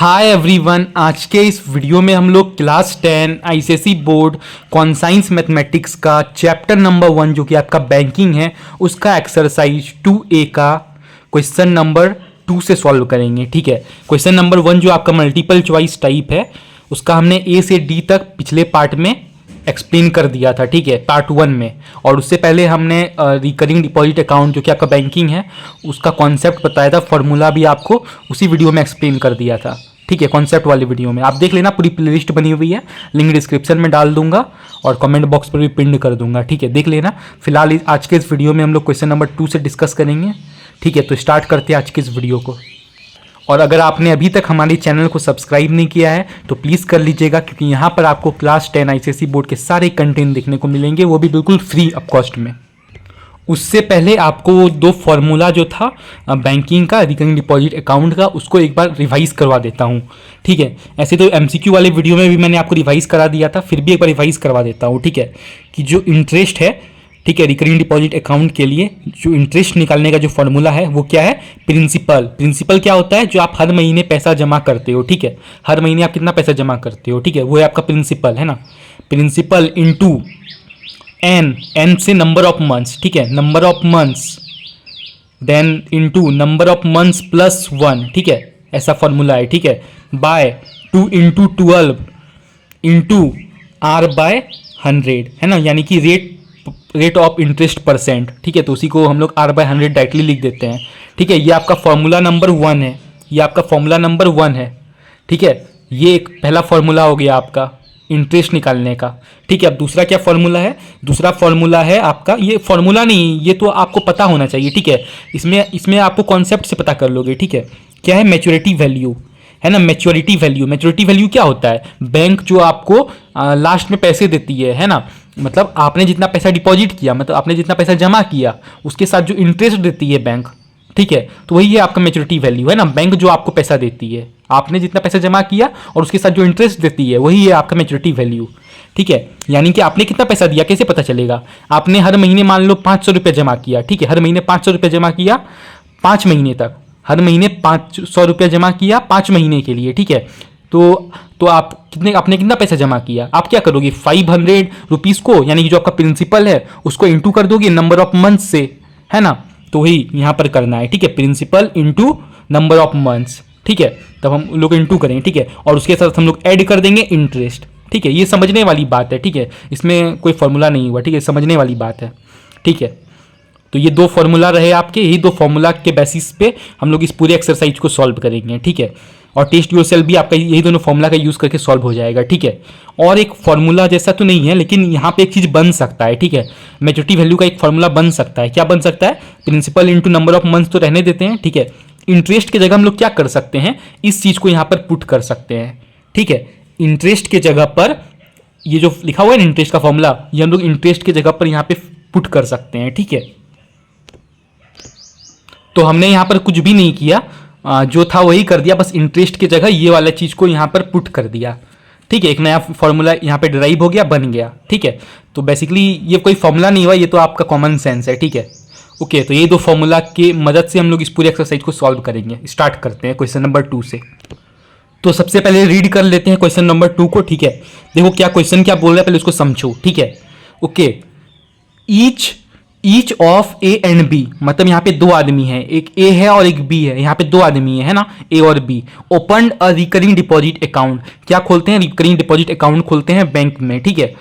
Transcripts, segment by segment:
Hi everyone, आज के इस वीडियो में हम लोग class 10 ICSE board conscience mathematics का चैप्टर नंबर 1 जो कि आपका बैंकिंग है उसका एक्सरसाइज 2A का क्वेश्चन नंबर 2 से सॉल्व करेंगे। ठीक है, क्वेश्चन नंबर 1 जो आपका मल्टीपल चॉइस टाइप है उसका हमने A से D तक पिछले पार्ट में एक्सप्लेन कर दिया था। ठीक है, पार्ट 1 में। और उससे पहले हमने रिकरिंग डिपॉजिट अकाउंट जो कि आपका बैंकिंग है उसका कॉन्सेप्ट बताया था, फॉर्मूला भी आपको उसी वीडियो में एक्सप्लेन कर दिया था। ठीक है, कॉन्सेप्ट वाली वीडियो में आप देख लेना, पूरी प्लेलिस्ट बनी हुई है, लिंक डिस्क्रिप्शन में डाल दूंगा और कमेंट बॉक्स पर भी पिन कर दूंगा। ठीक है, देख लेना। फिलहाल आज के इस वीडियो में हम लोग क्वेश्चन नंबर 2 से डिस्कस करेंगे। ठीक है, तो स्टार्ट करते हैं आज के इस वीडियो को। और अगर आपने अभी तक हमारे चैनल को सब्सक्राइब नहीं किया है तो प्लीज़ कर लीजिएगा, क्योंकि यहाँ पर आपको क्लास 10 आईसीएसई बोर्ड के सारे कंटेंट देखने को मिलेंगे, वो भी बिल्कुल फ्री ऑफ कॉस्ट में। उससे पहले आपको दो फॉर्मूला जो था बैंकिंग का, रिकरिंग डिपॉजिट अकाउंट का, उसको एक बार रिवाइज करवा देता हूँ। ठीक है, ऐसे तो एमसीक्यू वाले वीडियो में भी मैंने आपको रिवाइज करा दिया था, फिर भी एक बार रिवाइज करवा देता हूँ। ठीक है, कि जो इंटरेस्ट है, ठीक है, रिकरिंग डिपॉजिट अकाउंट के लिए जो इंटरेस्ट निकालने का जो फॉर्मूला है वो क्या है? प्रिंसिपल। प्रिंसिपल क्या होता है? जो आप हर महीने पैसा जमा करते हो। ठीक है, हर महीने आप कितना पैसा जमा करते हो, ठीक है, वो है आपका प्रिंसिपल, है ना। प्रिंसिपल इनटू एन से नंबर ऑफ मंथ्स, ठीक है, number of months, then into number of months plus 1, ठीक है, ऐसा फॉर्मूला है। ठीक है, by 2 into 12 into R by 100, है ना, यानी कि रेट ऑफ इंटरेस्ट परसेंट। ठीक है, तो उसी को हम लोग R बाय 100 डायरेक्टली लिख देते हैं। ठीक है, ये आपका फॉर्मूला नंबर 1 है, ये आपका फॉर्मूला नंबर 1 है। ठीक है, ये एक पहला फॉर्मूला हो गया आपका इंटरेस्ट निकालने का। ठीक है, अब दूसरा क्या फॉर्मूला है? दूसरा फॉर्मूला है आपका, ये फॉर्मूला नहीं, ये तो आपको पता होना चाहिए। ठीक है, इसमें आपको कॉन्सेप्ट से पता कर लोगे। ठीक है, क्या है? मैच्योरिटी वैल्यू, है ना। मैच्योरिटी वैल्यू, मैच्योरिटी वैल्यू क्या होता है? बैंक जो आपको लास्ट में पैसे देती है ना, मतलब आपने जितना पैसा डिपॉजिट किया, मतलब आपने जितना पैसा जमा किया उसके साथ जो इंटरेस्ट देती है बैंक, ठीक है, तो वही है आपका मैच्योरिटी वैल्यू, है ना। बैंक जो आपको पैसा देती है, आपने जितना पैसा जमा किया और उसके साथ जो इंटरेस्ट देती है वही है आपका मैच्योरिटी वैल्यू। ठीक है, यानी कि आपने कितना पैसा दिया कैसे पता चलेगा? आपने हर महीने मान लो 500 रुपये जमा किया। ठीक है, हर महीने 500 रुपये जमा किया 5 महीने तक, हर महीने 500 रुपये जमा किया 5 महीने के लिए। ठीक है, तो आपने कितना पैसा जमा किया? आप क्या करोगे? 500 रुपीज़ को, यानी कि जो आपका प्रिंसिपल है उसको इंटू कर दोगे नंबर ऑफ मंथ्स से, है ना। तो वही यहाँ पर करना है। ठीक है, principal into number of months. ठीक है, तब हम लोग इंटू करेंगे। ठीक है, और उसके साथ हम लोग ऐड कर देंगे इंटरेस्ट। ठीक है, ये समझने वाली बात है। ठीक है, इसमें कोई फॉर्मूला नहीं हुआ। ठीक है, समझने वाली बात है। ठीक है, तो ये दो फॉर्मूला रहे आपके, यही दो फॉर्मूला के बेसिस पे हम लोग इस पूरे एक्सरसाइज को सॉल्व करेंगे। ठीक है, और टेस्ट योरसेल्फ भी आपका यही दोनों फॉर्मूला का यूज़ करके सॉल्व हो जाएगा। ठीक है, और एक फॉर्मूला जैसा तो नहीं है, लेकिन यहाँ पे एक चीज़ बन सकता है। ठीक है, मैच्योरिटी वैल्यू का एक फॉर्मूला बन सकता है। क्या बन सकता है? Principal into number of months तो रहने देते हैं। ठीक है, इंटरेस्ट की जगह हम लोग क्या कर सकते हैं? इस चीज़ को यहाँ पर पुट कर सकते हैं। ठीक है, इंटरेस्ट के जगह पर ये जो लिखा हुआ है ना इंटरेस्ट का फॉर्मूला, ये हम लोग इंटरेस्ट की जगह पर यहाँ पे पुट कर सकते हैं। ठीक है, तो हमने यहाँ पर कुछ भी नहीं किया, जो था वही कर दिया, बस इंटरेस्ट की जगह ये वाला चीज़ को यहाँ पर पुट कर दिया। ठीक है, एक नया फॉर्मूला यहाँ पे डिराइव हो गया, बन गया। ठीक है, तो बेसिकली ये कोई फॉर्मूला नहीं हुआ, ये तो आपका कॉमन सेंस है। ठीक है, ओके, तो ये दो फॉर्मूला की मदद से हम लोग इस पूरे एक्सरसाइज को सॉल्व करेंगे। स्टार्ट करते हैं क्वेश्चन नंबर 2 से। तो सबसे पहले रीड कर लेते हैं क्वेश्चन नंबर 2 को। ठीक है, देखो क्या क्वेश्चन क्या बोल रहा है, पहले उसको समझो। ठीक है, okay, each of A and B, मतलब यहाँ पे दो आदमी हैं, एक ए है और एक बी है, यहाँ पे दो आदमी है ना, ए और B. Open a recurring deposit account, क्या खोलते हैं? रिकरिंग डिपॉजिट अकाउंट खोलते हैं बैंक में। ठीक है,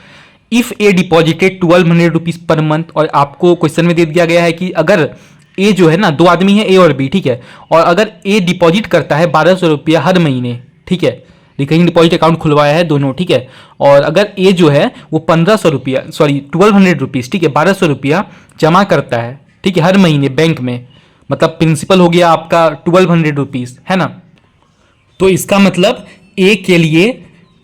if A deposited 1200 rupees per month, और आपको क्वेश्चन में दे दिया गया है कि अगर ए जो है ना, दो आदमी है ए और बी, ठीक है, और अगर ए डिपॉजिट करता है 1200 रुपया हर महीने, ठीक है, रिकरिंग डिपॉजिट अकाउंट खुलवाया है दोनों, ठीक है, और अगर ए जो है वो 1500 रुपया, सॉरी 1200 रुपीज़, ठीक है, 1200 रुपया जमा करता है, ठीक है, हर महीने बैंक में, मतलब प्रिंसिपल हो गया आपका 1200 रुपीज़, है ना। तो इसका मतलब ए के लिए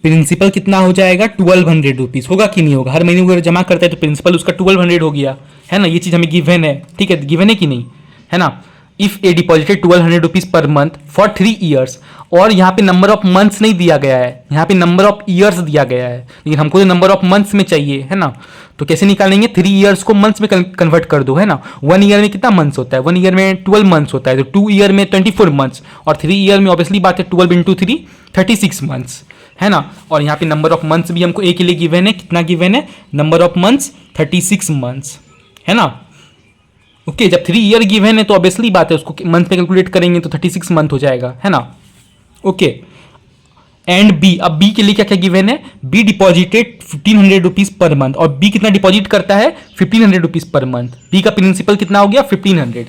प्रिंसिपल कितना हो जाएगा? 1200 रुपीज़ होगा कि नहीं होगा? हर महीने अगर जमा करता है तो प्रिंसिपल उसका 1200 हो गया, है ना। ये चीज़ हमें गिवन है। ठीक है, गिवन है कि नहीं, है ना। If A deposited 1200 rupees per month for 3 years, और यहाँ पे नंबर ऑफ मंथ्स नहीं दिया गया है, यहाँ पे नंबर ऑफ ईयर्स दिया गया है, लेकिन हमको तो नंबर ऑफ मंथ्स में चाहिए, है ना। तो कैसे निकालेंगे, 3 ईयर्स को मंथ्स में कन्वर्ट कर दो, है ना। 1 ईयर में कितना मंथ्स होता है, 1 ईयर में 12 मंथ्स होता है, तो 2 ईयर में 24 मंथ्स, और 3 ईयर में ऑब्वियसली बात है 12 इंटू 3 36 मंथ्स, है ना। और यहाँ पे नंबर ऑफ मंथ्स भी हमको ए के लिए गिवन है, कितना गिवन है, नंबर ऑफ मंथ्स 36 मंथ्स, है ना। ओके जब 3 ईयर गिवन है तो ऑब्वियसली बात है उसको मंथ में कैलकुलेट करेंगे तो 36 मंथ हो जाएगा, है ना। ओके एंड बी, अब बी के लिए क्या क्या गिवन है, be deposited 1500 rupees per month, और बी कितना डिपॉजिट करता है 1500 रुपीज पर मंथ। बी का प्रिंसिपल कितना हो गया 1500,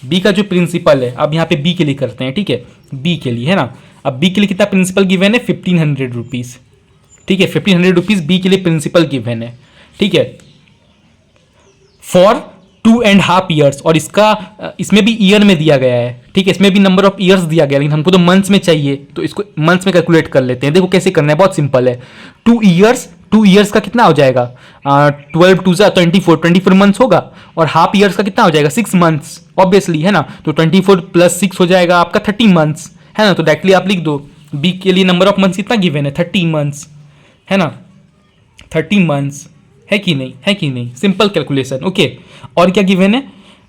बी का जो प्रिंसिपल है, अब यहाँ पे बी के लिए करते हैं, ठीक है, बी के लिए, है ना। अब बी के लिए कितना प्रिंसिपल गिवन है 1500 रुपीज, ठीक है, 1500 रुपीज बी के लिए प्रिंसिपल गिवन है, ठीक है, फॉर 2.5 ईयर्स, और इसमें भी ईयर में दिया गया है, ठीक है, इसमें भी नंबर ऑफ ईयर्स दिया गया है, लेकिन हमको तो मंथ्स में चाहिए, तो इसको मंथ्स में कैलकुलेट कर लेते हैं। देखो कैसे करना है, बहुत सिंपल है। 2 ईयर्स का कितना हो जाएगा, 12 टू 24 मंथ्स होगा, और हाफ ईयर्स का कितना हो जाएगा 6 मंथ्स ऑब्वियसली, है ना। तो 24 प्लस 6 हो जाएगा आपका 30 मंथ्स, है ना। तो डायरेक्टली आप लिख दो बी के लिए नंबर ऑफ मंथ्स कितना गिवन है 30 मंथ्स, है ना, 30 मंथ्स, है कि नहीं, है कि नहीं, सिंपल कैलकुलेशन। ओके और क्या गिवन है,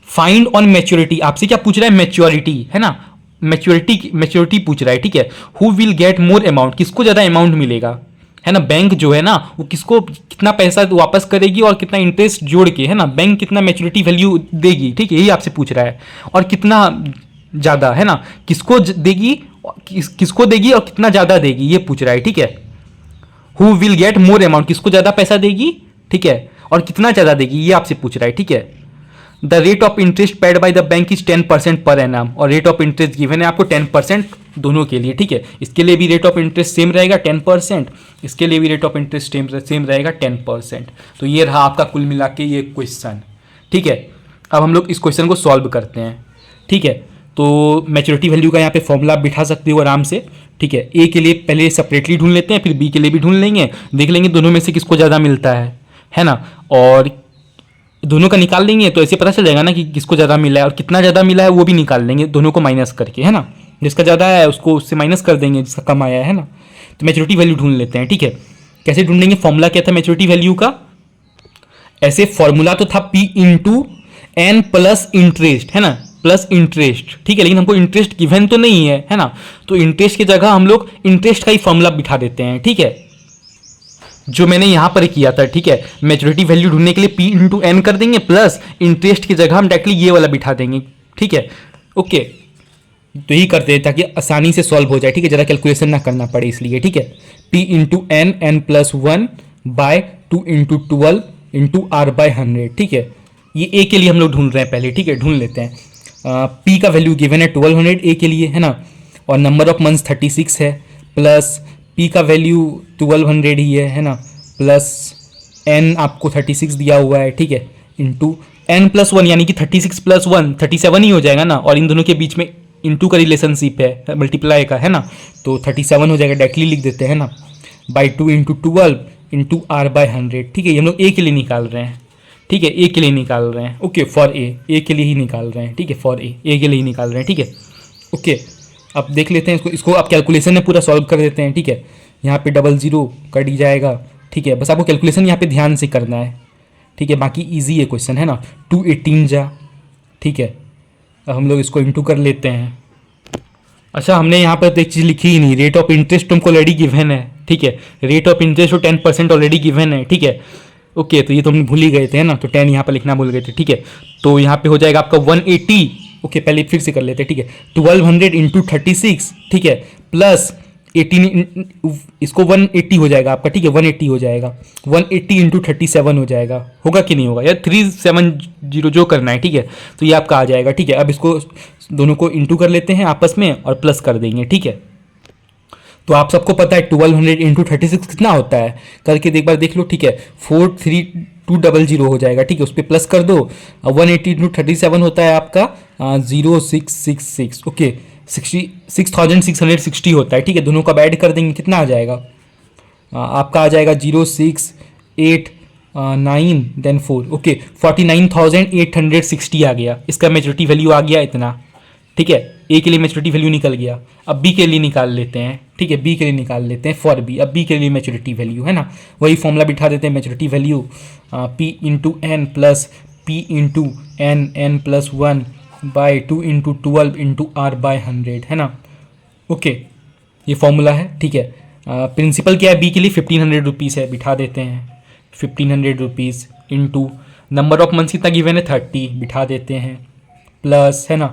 फाइंड ऑन मैच्योरिटी, आपसे क्या पूछ रहा है मैच्योरिटी, है ना, मैच्योरिटी पूछ रहा है, ठीक है। Who will get more amount, किसको ज्यादा अमाउंट मिलेगा, है ना। बैंक जो है ना वो किसको कितना पैसा वापस करेगी और कितना इंटरेस्ट जोड़ के, है ना, बैंक कितना मैच्योरिटी वैल्यू देगी, ठीक है, यही आपसे पूछ रहा है। और कितना ज्यादा, है ना, किसको देगी, किसको देगी और कितना ज्यादा देगी, ये पूछ रहा है, ठीक है। Who will get more amount, किसको ज्यादा पैसा देगी, ठीक है, और कितना ज्यादा देगी, ये आपसे पूछ रहा है, ठीक है। The rate of interest paid by the bank is 10% per annum, और रेट ऑफ इंटरेस्ट गिवन है आपको 10% दोनों के लिए, ठीक है। इसके लिए भी रेट ऑफ इंटरेस्ट सेम रहेगा 10%, इसके लिए भी रेट ऑफ इंटरेस्ट सेम रहेगा 10%। तो ये रहा आपका कुल मिला के ये क्वेश्चन, ठीक है। अब हम लोग इस क्वेश्चन को सॉल्व करते हैं, ठीक है। तो मैच्योरिटी वैल्यू का यहाँ पे फॉर्मूला आप बिठा सकते हो आराम से, ठीक है। ए के लिए पहले सेपरेटली ढूंढ लेते हैं, फिर बी के लिए भी ढूंढ लेंगे, देख लेंगे दोनों में से किसको ज़्यादा मिलता है ना। और दोनों का निकाल लेंगे तो ऐसे पता चल जाएगा ना कि किसको ज़्यादा मिला है, और कितना ज़्यादा मिला है वो भी निकाल लेंगे दोनों को माइनस करके, है ना। जिसका ज़्यादा आया है उसको उससे माइनस कर देंगे जिसका कम आया है ना। तो मैच्योरिटी वैल्यू ढूंढ लेते हैं, ठीक है। कैसे ढूंढेंगे, फॉर्मूला क्या था मैच्योरिटी वैल्यू का, ऐसे फॉर्मूला तो था P into N plus interest, है ना, प्लस इंटरेस्ट, ठीक है। लेकिन हमको इंटरेस्ट गिवन तो नहीं है ना, तो इंटरेस्ट की जगह हम लोग इंटरेस्ट का ही फॉर्मूला बिठा देते हैं, ठीक है, जो मैंने यहां पर किया था, ठीक है। मैच्योरिटी वैल्यू ढूंढने के लिए पी इंटू एन कर देंगे, प्लस इंटरेस्ट की जगह हम डायरेक्टली ये वाला बिठा देंगे, ठीक है। ओके तो यही करते हैं ताकि आसानी से सॉल्व हो जाए, ठीक है, ज़रा कैलकुलेशन ना करना पड़े इसलिए, ठीक है। P into N plus 1 by 2 into 12 into R by 100, ठीक है। ये ए के लिए हम लोग ढूंढ रहे हैं पहले, ठीक है, ढूंढ लेते हैं। पी का वैल्यू गिवन है 1200 ए के लिए, है ना, और नंबर ऑफ मंथ्स 36 है, प्लस पी का वैल्यू 1200 ही है ना, प्लस एन आपको 36 दिया हुआ है, ठीक है, इंटू एन प्लस 1 यानी कि 36 प्लस 1 37 ही हो जाएगा ना, और इन दोनों के बीच में इंटू का रिलेशनशिप है मल्टीप्लाई का, है ना, तो 37 हो जाएगा, डायरेक्टली लिख देते हैं ना, by 2 into 12 into R by 100, ठीक है। ये हम लोग ए के लिए निकाल रहे हैं, ठीक है, ए के लिए निकाल रहे हैं, ओके, फॉर ए के लिए ही निकाल रहे हैं, ठीक है, फॉर ए के लिए ही निकाल रहे हैं, ठीक है। ओके अब देख लेते हैं इसको आप कैलकुलेशन में पूरा सॉल्व कर देते हैं, ठीक है। यहाँ पे 00 कट ही जाएगा, ठीक है, बस आपको कैलकुलेशन यहाँ पे ध्यान से करना है, ठीक है, बाकी इजी है क्वेश्चन, है ना। 218 जा, ठीक है। अब हम लोग इसको इंटू कर लेते हैं। अच्छा हमने यहाँ पर तो एक चीज़ लिखी ही नहीं, रेट ऑफ इंटरेस्ट तुमको ऑलरेडी गिवन है, ठीक है, rate of interest 10% already given है, ठीक है। ओके तो ये तो हम भूल ही गए थे, है ना, तो 10 यहाँ पर लिखना भूल गए थे, ठीक है। तो यहाँ पे हो जाएगा आपका 180, ओके पहले फिर से कर लेते हैं, ठीक है, 1200 इंटू 36, ठीक है, प्लस 18 इसको 180 हो जाएगा आपका, ठीक है, 180 हो जाएगा, 180 इंटू 37 हो जाएगा, होगा कि नहीं होगा यार, 370 जो करना है, ठीक है। तो ये आपका आ जाएगा, ठीक है। अब इसको दोनों को इंटू कर लेते हैं आपस में और प्लस कर देंगे, ठीक है। तो आप सबको पता है 1200 इंटू 36 कितना होता है, करके एक बार देख लो, ठीक है, 43200 हो जाएगा, ठीक है, उस पर प्लस कर दो। 180 इंटू 37 होता है आपका 0666, ओके 6660 होता है, ठीक है। दोनों का ऐड कर देंगे, कितना आ जाएगा आपका, आ जाएगा 0689 देन 4, ओके 49860 आ गया, इसका मेजोरिटी वैल्यू आ गया इतना, ठीक है, ए के लिए मैच्योरिटी वैल्यू निकल गया, अब बी के लिए निकाल लेते हैं। ठीक है, बी के लिए निकाल लेते हैं फॉर बी। अब बी के लिए मैच्योरिटी वैल्यू है ना, वही फॉर्मूला बिठा देते हैं, maturity value P into N plus P into N plus 1 by 2 into 12 into R by 100 है ना। ओके, ये फॉर्मूला है। ठीक है, प्रिंसिपल क्या है बी के लिए 1500 रुपीज़ है, बिठा देते हैं 1500 rupees into number of months कितना गिवन है 30, बिठा देते हैं, प्लस है ना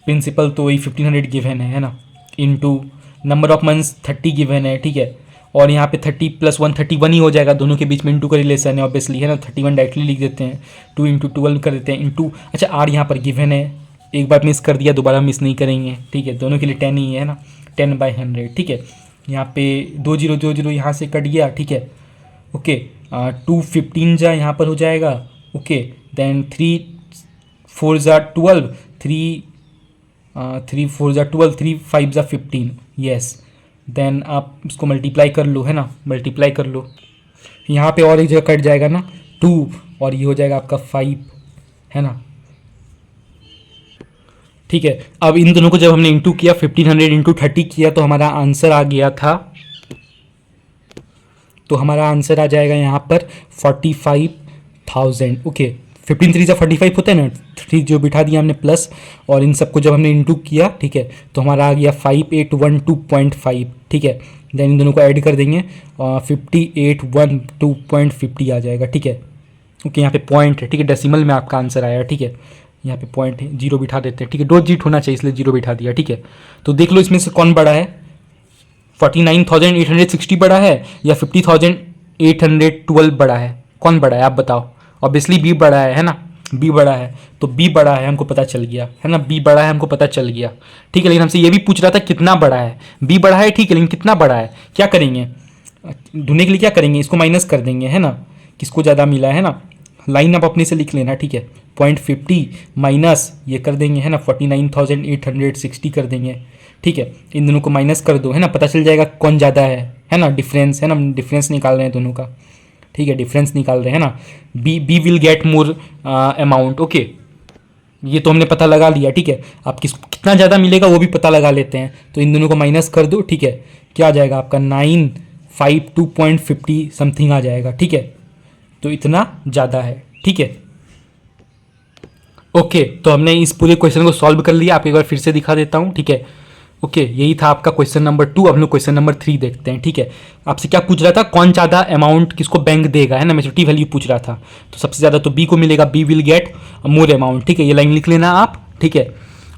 प्रिंसिपल तो वही 1500 गिवन है ना, into number of months 30 given है। ठीक है, और यहाँ पे 30 प्लस 1 31 ही हो जाएगा, दोनों के बीच में इंटू का रिलेशन है ऑब्वियसली है ना, 31 डायरेक्टली लिख देते हैं, 2 इंटू 12 कर देते हैं इंटू, अच्छा आर यहाँ पर गिवन है, एक बार मिस कर दिया दोबारा मिस नहीं करेंगे। ठीक है, दोनों के लिए 10 ही है ना, 10/100। ठीक है, यहाँ पे 2 0 यहाँ से कट गया। ठीक है, ओके 2 15 जा यहाँ पर हो जाएगा। ओके, देन 3 4 जा 12, 3 4 जा 12, 3 5 जा 15, यस। देन आप इसको मल्टीप्लाई कर लो है ना, मल्टीप्लाई कर लो, यहाँ पे और एक जगह कट जाएगा ना 2, और ये हो जाएगा आपका 5 है ना। ठीक है, अब इन दोनों को जब हमने इंटू किया 1500 इंटू 30 किया तो हमारा आंसर आ गया था, तो हमारा आंसर आ जाएगा यहाँ पर 45,000। ओके, 15 3 से 45 होता है ना, 3 जो बिठा दिया हमने प्लस, और इन सबको जब हमने इंटू किया ठीक है तो हमारा आ गया 5812.5। ठीक है, देन इन दोनों को ऐड कर देंगे 5812.50 आ जाएगा। ठीक है, ओके, यहाँ पे पॉइंट है। ठीक है, डेसिमल में आपका आंसर आया। ठीक है, यहाँ पे पॉइंट है, जीरो बिठा देते हैं। ठीक है, 2 डिजिट होना चाहिए इसलिए जीरो बिठा दिया। ठीक है, तो देख लो इसमें से कौन बड़ा है, 49,860 बड़ा है या 50,812 बड़ा है, कौन बड़ा है आप बताओ। ऑब्वियसली बी बड़ा है ना, बी बड़ा है, तो बी बड़ा है हमको पता चल गया है ना, बी बड़ा है हमको पता चल गया। ठीक है, लेकिन हमसे ये भी पूछ रहा था कितना बड़ा है, बी बड़ा है ठीक है, लेकिन कितना बड़ा है, क्या करेंगे ढूंढने के लिए, क्या करेंगे इसको माइनस कर देंगे है ना, किसको ज़्यादा मिला है ना, लाइन आप अपने से लिख लेना। ठीक है, 0.50 माइनस ये कर देंगे है ना 49,860 कर देंगे। ठीक है, इन दोनों को माइनस कर दो है ना, पता चल जाएगा कौन ज़्यादा है ना, डिफरेंस है ना, डिफरेंस निकाल रहे हैं दोनों का। ठीक है, डिफरेंस निकाल रहे हैं ना, B will get more amount. Okay, ये तो हमने पता लगा लिया। ठीक है, आप कितना ज़्यादा मिलेगा वो भी पता लगा लेते हैं, तो इन दोनों को माइनस कर दो। ठीक है, क्या आ जाएगा आपका 952.50 समथिंग आ जाएगा। ठीक है, तो इतना ज़्यादा है। ठीक है, ओके, तो हमने इस पूरे क्वेश्चन को सॉल्व कर लिया, आप एक बार फिर से दिखा देता हूँ। ठीक है, ओके, यही था आपका क्वेश्चन नंबर 2। अब हम लोग क्वेश्चन नंबर 3 देखते हैं। ठीक है, आपसे क्या पूछ रहा था, कौन ज़्यादा अमाउंट किसको बैंक देगा है ना, मैच्योरिटी वैल्यू पूछ रहा था, तो सबसे ज़्यादा तो बी को मिलेगा, B will get more amount. ठीक है, ये लाइन लिख लेना आप। ठीक है,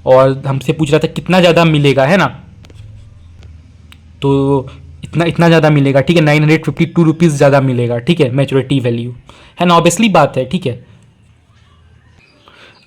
और हमसे पूछ रहा था कितना ज़्यादा मिलेगा है ना, तो इतना ज़्यादा मिलेगा। ठीक है, 952 रुपीज़ ज़्यादा मिलेगा। ठीक है, मैच्योरिटी वैल्यू है ना, ऑब्वियसली बात है। ठीक है,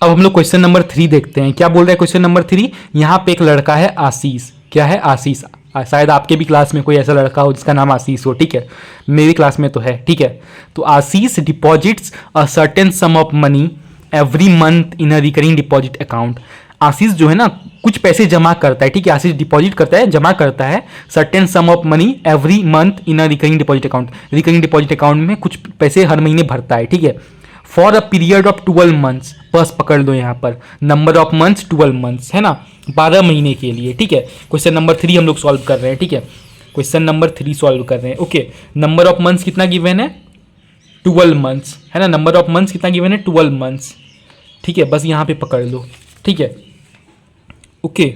अब हम लोग क्वेश्चन नंबर 3 देखते हैं, क्या बोल रहा है क्वेश्चन नंबर 3। यहाँ पे एक लड़का है आशीष, क्या है आशीष, शायद आपके भी क्लास में कोई ऐसा लड़का हो जिसका नाम आशीष हो। ठीक है, मेरी क्लास में तो है। ठीक है, तो Ashish deposits a certain sum of money every month in a recurring deposit account. Ashish जो है ना कुछ पैसे जमा करता है। ठीक है, आशीष डिपॉजिट करता है, जमा करता है certain sum of money every month in a recurring deposit account. Recurring deposit account में कुछ पैसे हर महीने भरता है। ठीक है, for a period of 12 months, बस पकड़ लो यहाँ पर नंबर ऑफ मंथ्स 12 मंथ्स है ना, 12 महीने के लिए। ठीक है, क्वेश्चन नंबर 3 हम लोग सॉल्व कर रहे हैं। ठीक है, क्वेश्चन नंबर 3 सॉल्व कर रहे हैं। ओके, नंबर ऑफ मंथ्स कितना गिवन है 12 मंथ्स है ना, नंबर ऑफ मंथ्स कितना गिवन है 12 मंथ्स। ठीक है, बस यहाँ पे पकड़ लो। ठीक है, okay,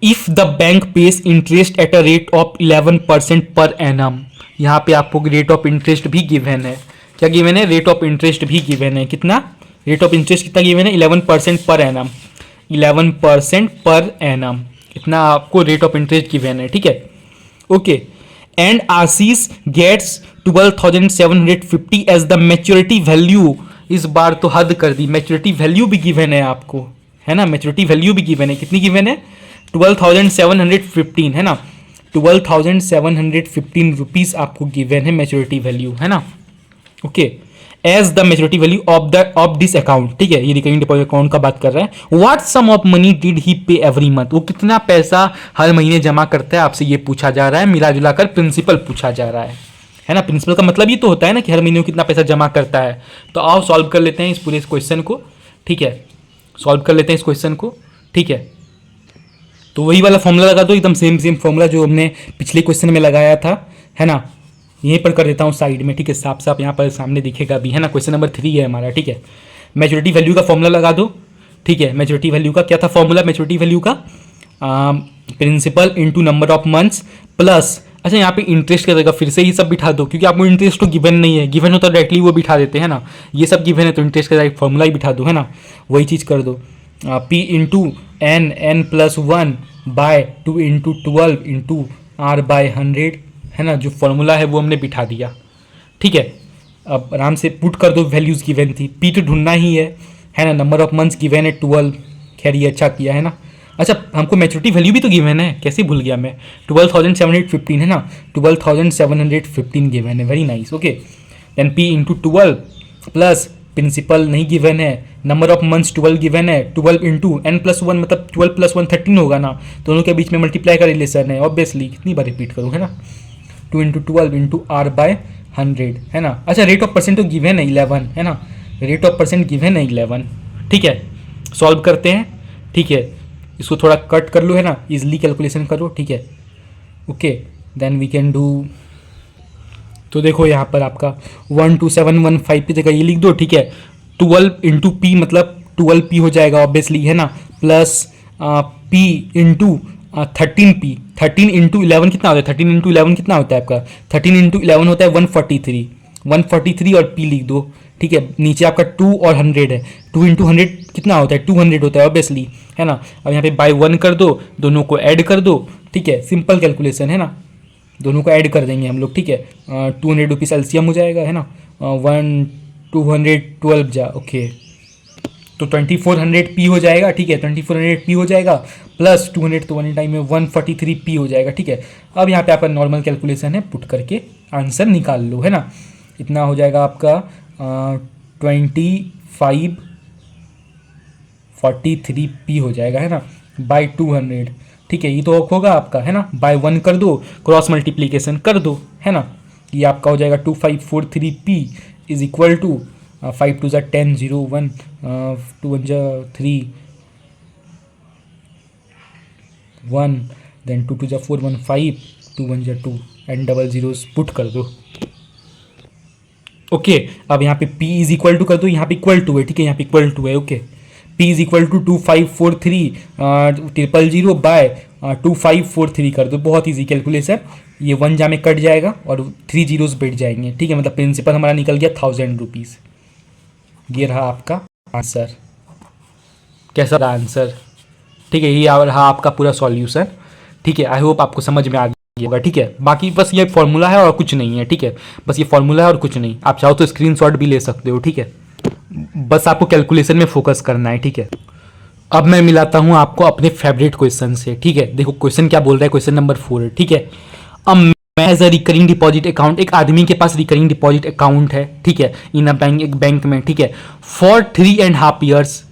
if the bank page interest at a rate of 11% per annum, यहाँ पे आपको रेट ऑफ इंटरेस्ट भी गिवन है, क्या गिवन है, रेट ऑफ इंटरेस्ट भी गिवन है, कितना रेट ऑफ इंटरेस्ट कितना गिवन है 11% पर एनम, 11% पर एनम, इतना आपको रेट ऑफ इंटरेस्ट गिवन है। ठीक है, okay, and Ashish gets 12,750 as the maturity value. इस बार तो हद कर दी, मैच्योरिटी वैल्यू भी गिवन है आपको है ना, मैच्योरिटी वैल्यू भी गिवन है, कितनी गिवन है 12,715 है ना, 12,715 रुपीज़ आपको गिवन है मैच्योरिटी वैल्यू है ना। Okay, as the maturity value of this account. ठीक है, ये रिकरिंग डिपॉजिट अकाउंट का बात कर रहा है। What sum of money did he pay every month, वो कितना पैसा हर महीने जमा करता है, आपसे ये पूछा जा रहा है, मिला जुला कर प्रिंसिपल पूछा जा रहा है ना। प्रिंसिपल का मतलब ये तो होता है ना कि हर महीने कितना पैसा जमा करता है। तो आओ सॉल्व कर लेते हैं इस पूरे क्वेश्चन को। ठीक है, सॉल्व कर लेते हैं इस क्वेश्चन को। ठीक ठीक है। तो वही वाला फॉर्मूला लगा दो, एकदम सेम फॉर्मूला जो हमने पिछले क्वेश्चन में लगाया था, है ना। यहीं पर कर देता हूँ साइड में, ठीक है, साफ साफ यहाँ पर सामने दिखेगा भी, है ना। क्वेश्चन नंबर 3 है हमारा, ठीक है। मैच्योरिटी वैल्यू का फॉर्मूला लगा दो, ठीक है। मैच्योरिटी वैल्यू का क्या था फॉर्मूला, मैच्योरिटी वैल्यू का principal into number of months plus, अच्छा यहाँ पे इंटरेस्ट का जगह फिर से ही सब बिठा दो, क्योंकि आपको इंटरेस्ट तो गिवन नहीं है, गिवन होता तो डायरेक्टली वो बिठा देते हैं ना, ये सब गिवन है तो इंटरेस्ट का डायरेक्ट फॉर्मूला ही बिठा दो, है ना। वही चीज़ कर दो, P into N plus 1 by 2 into 12 into R by 100, है ना। जो फॉर्मूला है वो हमने बिठा दिया, ठीक है। अब आराम से पुट कर दो, वैल्यूज़ गिवन थी, पी तो ढूंढना ही है ना। नंबर ऑफ मंथ्स गिवन है 12, खैर ये अच्छा किया, है ना। अच्छा हमको मैच्योरिटी वैल्यू भी तो गिवन है, कैसे भूल गया मैं, 12,715 है ना, 12,715 गिवन है, very nice, okay. Then P into 12 plus principal नहीं गिवन है, नंबर ऑफ मंथ्स 12 गिवन है, 12 इंटू एन प्लस 1 मतलब 12 प्लस 1 13 होगा ना, दोनों के बीच में मल्टीप्लाई का रिलेशन है ऑब्वियसली, कितनी बार रिपीट करूँ, है ना। 2 इंटू 12 इंटू आर बाय 100, है ना। अच्छा रेट ऑफ परसेंट तो गिवन है 11, है ना, रेट ऑफ परसेंट गिवन है 11, ठीक है। सॉल्व करते हैं, ठीक है, इसको थोड़ा कट कर लो, है ना, इजली कैलकुलेशन करो, ठीक है, okay. Then we can do, तो देखो यहाँ पर आपका 12715 की जगह ये लिख दो, ठीक है। 12 इंटू पी मतलब 12p हो जाएगा ऑब्वियसली, है ना, plus p into 13p, 13 into 11 कितना होता है, 13 इंटू 11 कितना होता है आपका, 13 इंटू 11 होता है 143 और p लिख दो, ठीक है। नीचे आपका 2 और 100 है, 2 इंटू 100 कितना होता है, 200 होता है ऑब्वियसली, है ना। अब यहाँ पे बाय 1 कर दो, दोनों को ऐड कर दो, ठीक है, सिंपल कैलकुलेशन, है ना, दोनों को ऐड कर देंगे हम लोग, ठीक है। 200 रुपीज़ एलसीएम हो जाएगा, है ना, 212 जा, ओके, तो 2400p हो जाएगा, ठीक है, 2400p हो जाएगा प्लस 200 तो वन टाइम में 143p हो जाएगा, ठीक है। अब यहाँ पे आपका नॉर्मल कैलकुलेशन है, पुट करके आंसर निकाल लो, है ना। इतना हो जाएगा आपका 2543p हो जाएगा, है ना, बाय 200, ठीक है। ये तो होगा आपका, है ना, बाय 1 कर दो, क्रॉस मल्टीप्लीकेशन कर दो, है ना, ये आपका हो जाएगा 2543p is equal to 5 2 10 0 1 2 1 3 1 then 2 2 4 1 5 2 1 2 and double zeros put कर दो, ओके। अब यहाँ पे p इज इक्वल टू कर दो, यहाँ पे इक्वल टू है, ठीक है, यहाँ पे इक्वल टू है, okay. p is equal to 2543 000 by 2543 कर दो, बहुत ईजी कैलकुलेशन, ये 1 जा में कट जाएगा और 3 जीरोस बैठ जाएंगे, ठीक है। मतलब प्रिंसिपल हमारा निकल गया 1000 रुपीज़। ये रहा आपका आंसर, कैसा रहा आंसर, ठीक है, ये रहा आपका पूरा सॉल्यूशन, ठीक है। आई होप आपको समझ में आ गया होगा, ठीक है। बाकी बस ये फॉर्मूला है और कुछ नहीं है, ठीक है, बस ये फॉर्मूला है और कुछ नहीं। आप चाहो तो स्क्रीनशॉट भी ले सकते हो, ठीक है, बस आपको कैलकुलेशन में फोकस करना है, ठीक है। अब मैं मिलाता हूँ आपको अपने फेवरेट क्वेश्चन से, ठीक है। देखो क्वेश्चन क्या बोल रहा है, क्वेश्चन नंबर 4, ठीक है। अब as a recurring deposit account, एक आदमी के पास रिकरिंग डिपॉजिट अकाउंट है, ठीक है, इन अ बैंक, एक बैंक में, ठीक है, फॉर 3.5 ईयर्स,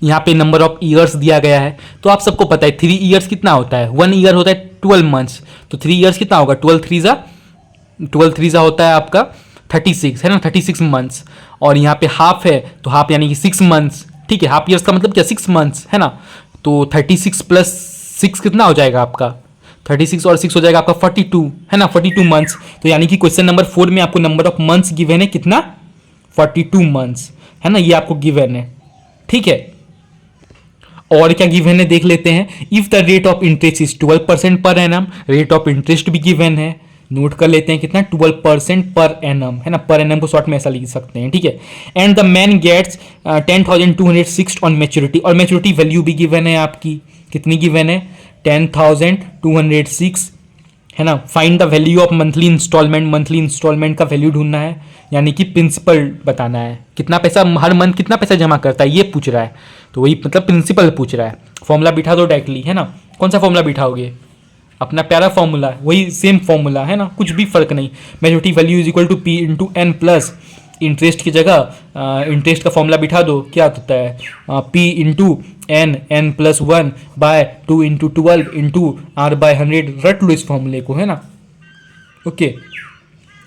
यहाँ पे नंबर ऑफ ईयर्स दिया गया है, तो आप सबको पता है 3 ईयर्स कितना होता है, 1 ईयर होता है 12 मंथ्स, तो 3 ईयर्स कितना होगा, 12 3 होता है आपका 36, है ना, 36 मंथ्स, और यहाँ पे हाफ है तो हाफ यानी कि 6 मंथ्स, ठीक है। हाफ ईयर्स का मतलब क्या, 6 मंथ्स, है ना। तो 36 प्लस 6 कितना हो जाएगा आपका, 36 और 6 हो जाएगा आपका 42, है ना, 42 मंथ्स। तो यानी कि क्वेश्चन नंबर 4 में आपको नंबर ऑफ मंथ्स गिवन है कितना, 42 मंथ्स, है ना, ये आपको गिवन है, ठीक है। और क्या गिवन है देख लेते हैं, if the rate of interest is 12% per annum, rate of interest भी गिवन है, नोट कर लेते हैं कितना, 12% पर एनम, है ना, पर एनम को शॉर्ट में ऐसा लिख सकते हैं, ठीक है। And the man gets 10,206 on maturity, और मैच्योरिटी वैल्यू भी गिवन है आपकी, कितनी गिवन है, 10,206, है ना। Find the value of monthly installment, monthly installment का वैल्यू ढूंढना है, यानी कि प्रिंसिपल बताना है, कितना पैसा हर मंथ कितना पैसा जमा करता है ये पूछ रहा है, तो वही मतलब प्रिंसिपल पूछ रहा है। फॉर्मूला बिठा दो डायरेक्टली, है ना, कौन सा फॉर्मूला बिठाओगे, अपना प्यारा फॉर्मूला, वही सेम फॉर्मूला, है ना, कुछ भी फर्क नहीं। Maturity value is equal to P into N plus interest की जगह इंटरेस्ट का फॉर्मूला बिठा दो, क्या होता है, P into N plus 1 by 2 into 12 into R by 100, रट लो इस फॉर्मूले को, है ना, ओके।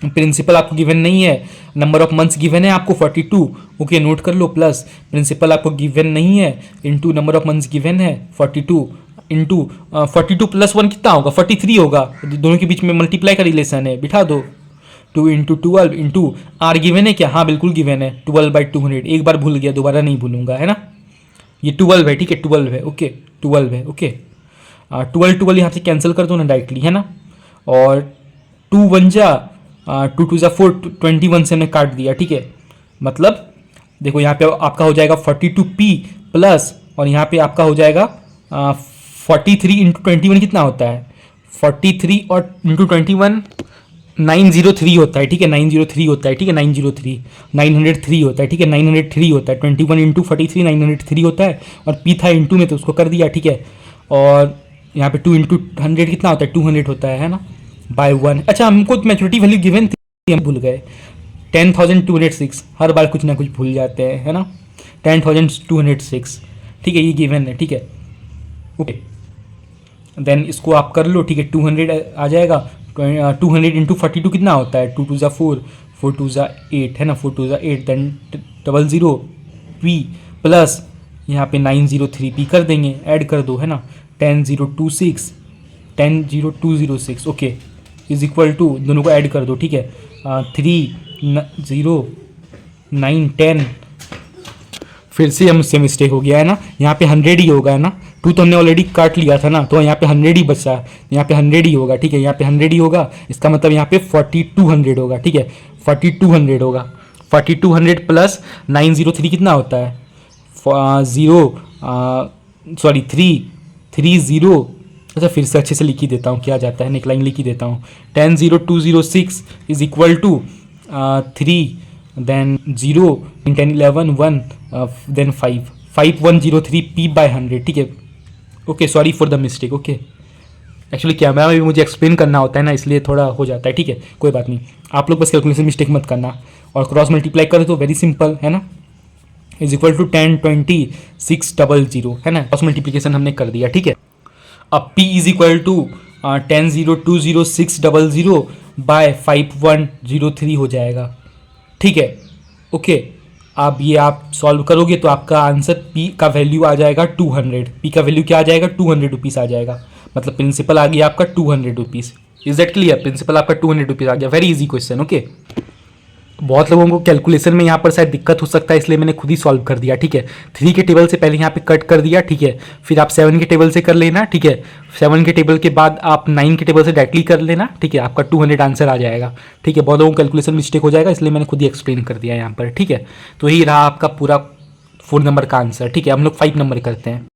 प्रिंसिपल आपको गिवन नहीं है, नंबर ऑफ मंथ्स गिवन है आपको 42, ओके नोट कर लो, प्लस प्रिंसिपल आपको गिवन नहीं है into number of months given है 42 इंटू 42 प्लस 1 कितना होगा 43 होगा, दोनों के बीच में मल्टीप्लाई का रिलेशन है, बिठा दो 2 इंटू 12 इंटू आर गिवन है क्या, हाँ बिल्कुल गिवन है 12/200, एक बार भूल गया दोबारा नहीं भूलूंगा, है ना, ये 12 है, ठीक है 12 है, ओके 12 है, ओके 12 यहाँ से कैंसिल कर दो ना डायरेक्टली, है ना, और 2 1 जा 2 2 जा 4 21 से हमने काट दिया, ठीक है, मतलब देखो यहाँ पे आपका हो जाएगा 42p प्लस, और यहाँ पे आपका हो जाएगा 43 इंटू 21 कितना होता है 43 और इंटू 21 903 होता है, ठीक है 903 होता है, ठीक है 903 होता है, ठीक है 903 होता है, 21 इंटू 43 903 होता है, और p था इंटू में तो उसको कर दिया, ठीक है, और यहाँ पे 2 इंटू 100 कितना होता है 200 होता है ना, बाय 1। अच्छा हमको मैच्योरिटी वैल्यू गिवन थी, हम भूल गए 10,206, हर बार कुछ ना कुछ भूल जाते हैं, है ना, 10,206, ठीक है ये गिवन है, ठीक है, ओके देन इसको आप कर लो, ठीक है 200 आ जाएगा, 200 इंटू 42 कितना होता है 2 2 जा 4 4 2 जा 8, है ना 4 2 जा 8, देन 00 p प्लस यहाँ पे 903p कर देंगे, ऐड कर दो, है ना 10206 ओके इज इक्वल टू, दोनों को ऐड कर दो, ठीक है 3 0 9 10, फिर से हमसे मिस्टेक हो गया है ना, यहाँ पे 100 ही होगा, है ना 2 तो हमने ऑलरेडी काट लिया था ना, तो यहाँ पे 100 ही बचा, यहाँ पे 100 ही होगा, ठीक है यहाँ पे 100 ही होगा, इसका मतलब यहाँ पे 4200 होगा, ठीक है 4200 होगा, 4200 प्लस 903 कितना होता है 330, अच्छा फिर से अच्छे से लिख ही देता हूँ, क्या जाता है, नेकलाइन लिख ही देता हूँ, 10206 is equal to 3 then 0 10 11 1 then 5103 p/100, ठीक है, okay sorry for the mistake, okay actually camera में भी मुझे एक्सप्लेन करना होता है ना, इसलिए थोड़ा हो जाता है, ठीक है कोई बात नहीं, आप लोग बस कैलकुलेशन मिस्टेक मत करना, और क्रॉस मल्टीप्लाई करें तो वेरी सिंपल, है ना, इज इक्वल टू 1020,600, है ना, क्रॉस मल्टीप्लीकेशन हमने कर दिया, ठीक है, अब p is equal to 10,020600 by 5103 हो जाएगा, ठीक है, ओके अब ये आप सॉल्व करोगे तो आपका आंसर p का वैल्यू आ जाएगा 200, p का वैल्यू क्या आ जाएगा 200 रुपीज़ आ जाएगा, मतलब प्रिंसिपल आ गया आपका 200 rupees, is that clear, principal आपका 200 रुपीज़ आ गया, वेरी इजी क्वेश्चन, ओके। बहुत लोगों को कैलकुलेशन में यहाँ पर शायद दिक्कत हो सकता है, इसलिए मैंने खुद ही सॉल्व कर दिया, ठीक है 3 के टेबल से पहले यहाँ पे कट कर दिया, ठीक है, फिर आप 7 के टेबल से कर लेना, ठीक है 7 के टेबल के बाद आप 9 के टेबल से डायरेक्टली कर लेना, ठीक है आपका 200 आंसर आ जाएगा, ठीक है, बहुत लोगों को कैलकुलेशन मिस्टेक हो जाएगा, इसलिए मैंने खुद ही एक्सप्लेन कर दिया यहाँ पर, ठीक है, तो यही रहा आपका पूरा 4 नंबर का आंसर, ठीक है, हम लोग 5 नंबर करते हैं।